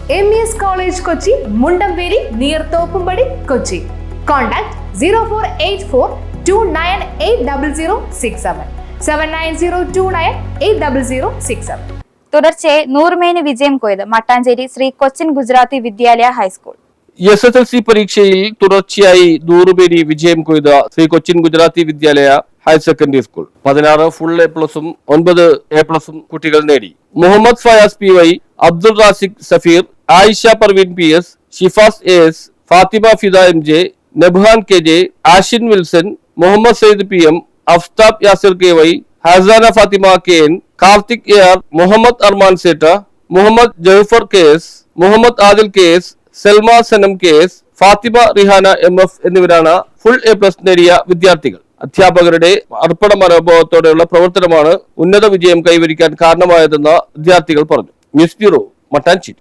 MES College Kochi, Mundamberi, near Thoppumadi, Kochi. Contact 0484298067 7902980067. തുടർച്ചയായി 100 മേനി വിജയം കൊയ്ത് മട്ടാഞ്ചേരി ശ്രീ കൊച്ചിൻ ഗുജറാത്തി വിദ്യാലയ ഹൈസ്കൂൾ. SSLC പരീക്ഷയിൽ തുടർച്ചയായി 100 പേരി വിജയം കൊയ്ത Shri Cochin Gujarati Vidyalaya higher secondary school 16 full A+, 9 A+ കുട്ടികൾ നേടി. Muhammad Fayas PY, Abdul Raziq Safeer, Ayisha Parveen PS, Shifas AS, Fathima Fida MJ, നബ്ഹാൻ KJ, Ashin Wilson, Muhammad Sayyid PM, Aftab Yasir KY, Hasana Fathima KN, Karthik AR, Muhammad Arman Setta, Muhammad Jahafar KS, Muhammad Adil KS, Salma Sanam KS, Fathima Rihana MF എന്നിവരാണ് ഫുൾ A+ നേടിയ വിദ്യാർത്ഥികൾ. അധ്യാപകരുടെ അർപ്പണ മനോഭാവത്തോടെയുള്ള പ്രവർത്തനമാണ് ഉന്നത വിജയം കൈവരിക്കാൻ കാരണമായതെന്ന് വിദ്യാർത്ഥികൾ പറഞ്ഞു. News bureau, Mattancherry.